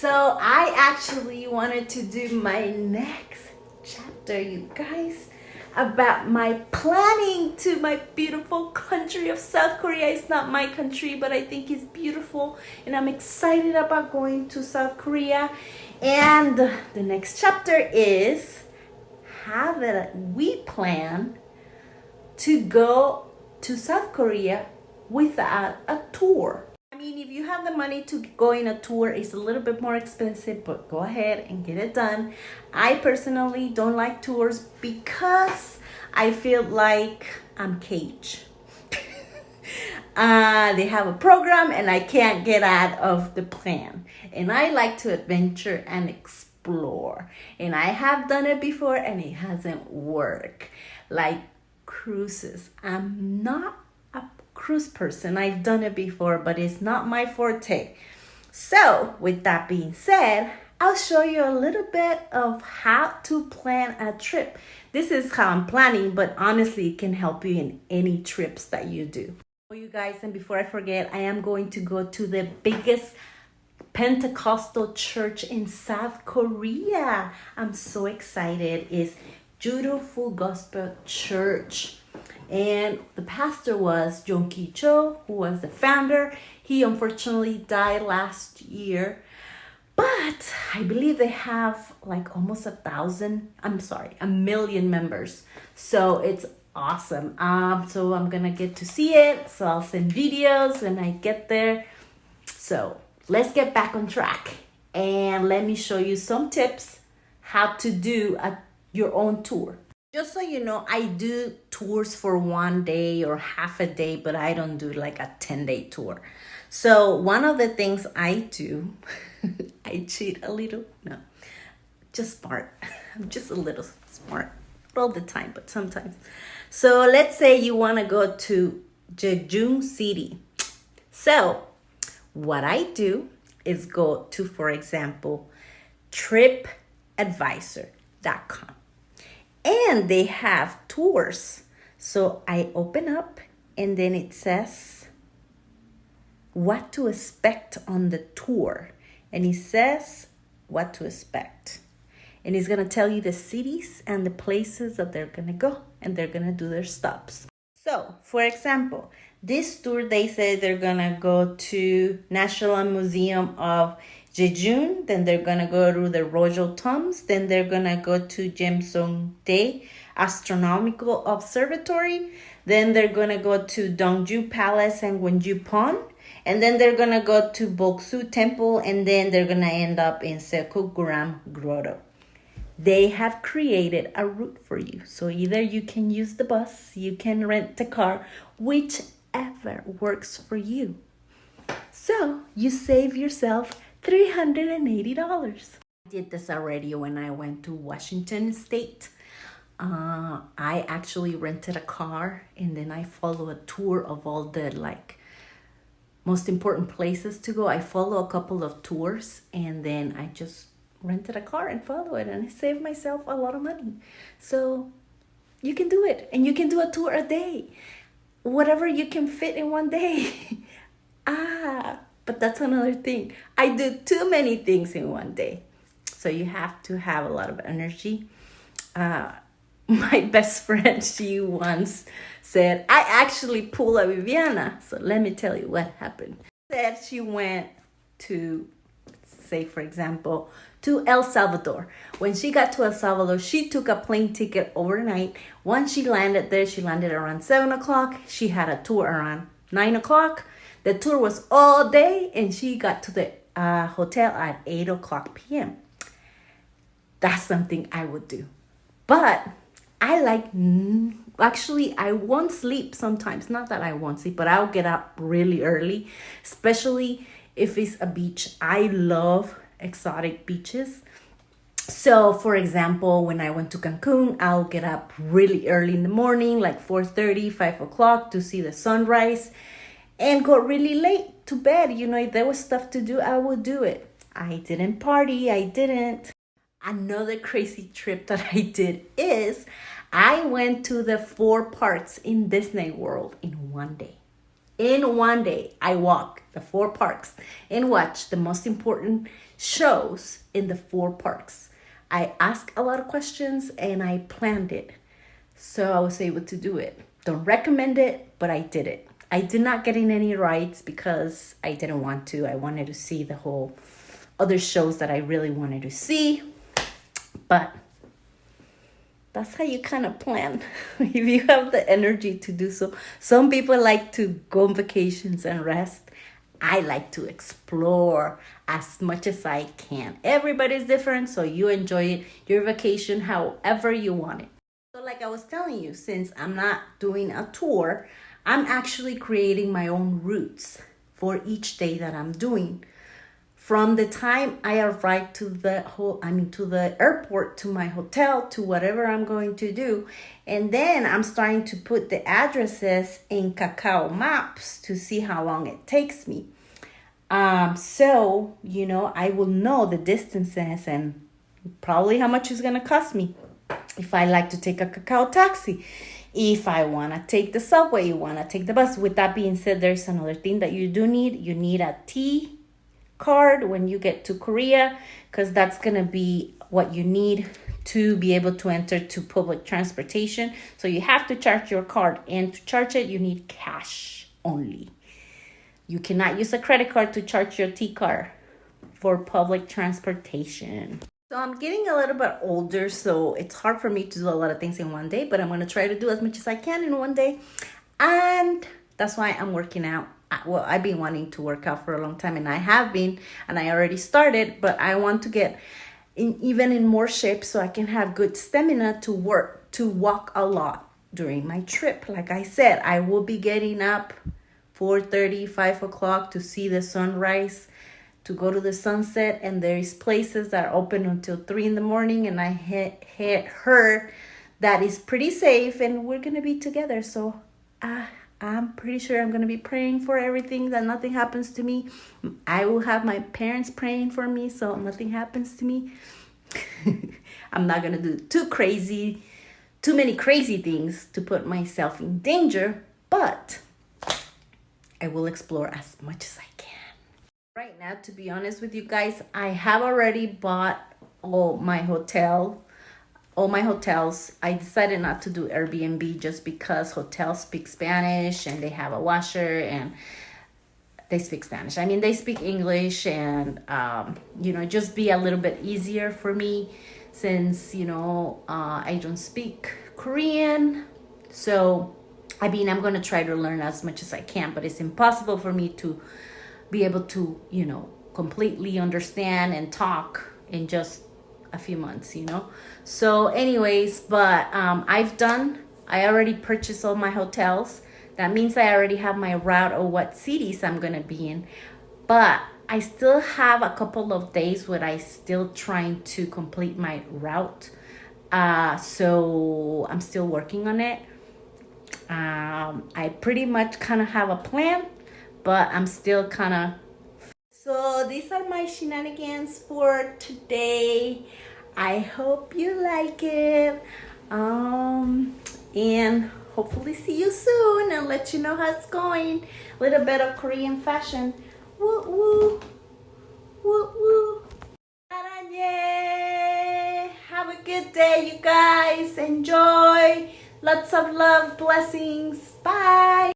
So I actually wanted to do my next chapter, you guys, about my planning to my beautiful country of South Korea. It's not my country, but I think it's beautiful, and I'm excited about going to South Korea. And the next chapter is how that we plan to go to South Korea without a tour. I mean, if you have the money to go in a tour, it's a little bit more expensive, but go ahead and get it done. I personally don't like tours because I feel like I'm caged. They have a program and I can't get out of the plan. And I like to adventure and explore. And I have done it before and it hasn't worked. Like cruises. I'm not a cruise person. I've done it before, but it's not my forte. So with that being said, I'll show you a little bit of how to plan a trip. This is how I'm planning, but honestly, it can help you in any trips that you do. You guys, and before I forget, I am going to go to the biggest Pentecostal church in South Korea. I'm so excited. It's Beautiful Gospel Church. And the pastor was Jong Ki-cho, who was the founder. He unfortunately died last year. But I believe they have like almost a million members. So it's awesome. So I'm gonna get to see it. So I'll send videos when I get there. So let's get back on track. And let me show you some tips how to do your own tour. Just so you know, I do tours for 1 day or half a day, but I don't do like a 10-day tour. So one of the things I do, I cheat a little. No, just smart. I'm just a little smart. Not all the time, but sometimes. So let's say you want to go to Jeju City. So what I do is go to, for example, tripadvisor.com. And they have tours. So I open up and then it says what to expect on the tour. And it says what to expect. And it's going to tell you the cities and the places that they're going to go. And they're going to do their stops. So, for example, this tour, they say they're going to go to National Museum of Jeju, then they're going to go to the Royal Tombs, then they're going to go to Jeomseongdae Astronomical Observatory, then they're going to go to Dongju Palace and Gwonju Pond, and then they're going to go to Boksu Temple, and then they're going to end up in Seokguram Grotto. They have created a route for you. So either you can use the bus, you can rent the car, whichever works for you. So you save yourself $380. I did this already when I went to Washington State. I actually rented a car and then I follow a tour of all the most important places to go. I follow a couple of tours and then I just rented a car and follow it, and I saved myself a lot of money. So you can do it, and you can do a tour a day, whatever you can fit in 1 day. But that's another thing. I do too many things in 1 day, so you have to have a lot of energy. My best friend, she once said, I actually pulled a Viviana. So let me tell you what happened. She said she went to, say for example, to El Salvador. When she got to El Salvador, she took a plane ticket overnight. Once she landed there, she landed around 7 o'clock. She had a tour around 9 o'clock. The tour was all day, and she got to the hotel at 8 o'clock p.m. That's something I would do. But I I won't sleep sometimes. Not that I won't sleep, but I'll get up really early, especially if it's a beach. I love exotic beaches. So for example, when I went to Cancun, I'll get up really early in the morning, like 4:30, 5 o'clock to see the sunrise, and go really late to bed. If there was stuff to do, I would do it. I didn't party. I didn't. Another crazy trip that I did is I went to the 4 parks in Disney World in 1 day. In one day, I walk the 4 parks and watch the most important shows in the 4 parks. I asked a lot of questions and I planned it. So I was able to do it. Don't recommend it, but I did it. I did not get in any rides because I didn't want to. I wanted to see the whole other shows that I really wanted to see. But that's how you kind of plan if you have the energy to do so. Some people like to go on vacations and rest. I like to explore as much as I can. Everybody's different, so you enjoy it, your vacation however you want it. So like I was telling you, since I'm not doing a tour, I'm actually creating my own routes for each day that I'm doing. From the time I arrive to the airport, to my hotel, to whatever I'm going to do. And then I'm starting to put the addresses in Kakao Maps to see how long it takes me. So, I will know the distances and probably how much it's going to cost me. If I like to take a Kakao taxi, if I want to take the subway, you want to take the bus. With that being said, there's another thing that you do need. You need a T card when you get to Korea, because that's going to be what you need to be able to enter to public transportation. So you have to charge your card, and to charge it, you need cash only. You cannot use a credit card to charge your T card for public transportation. So I'm getting a little bit older, so it's hard for me to do a lot of things in one day, but I'm going to try to do as much as I can in one day. And that's why I'm working out. Well, I've been wanting to work out for a long time, and I have been, and I already started, but I want to get even in more shape so I can have good stamina to walk a lot during my trip. Like I said, I will be getting up 4:30, 5 o'clock to see the sunrise, to go to the sunset, and there's places that are open until 3 in the morning, and I heard that is pretty safe, and we're going to be together, so I'm pretty sure I'm going to be praying for everything, that nothing happens to me. I will have my parents praying for me so nothing happens to me. I'm not going to do too many crazy things to put myself in danger, but I will explore as much as I can. Right now, to be honest with you guys, I have already bought all my hotels. I decided not to do Airbnb just because hotels speak Spanish and they have a washer and they speak Spanish. I mean, they speak English, and, just be a little bit easier for me since, I don't speak Korean. So, I'm going to try to learn as much as I can, but it's impossible for me to be able to, completely understand and talk in just a few months, So anyways, but I already purchased all my hotels. That means I already have my route of what cities I'm going to be in. But I still have a couple of days where I still trying to complete my route. So I'm still working on it. I pretty much kind of have a plan, but I'm still kind of. So these are my shenanigans for today. I hope you like it. And hopefully see you soon and let you know how it's going. A little bit of Korean fashion. Woo woo. Woo woo. Yay! Have a good day, you guys. Enjoy. Lots of love, blessings. Bye.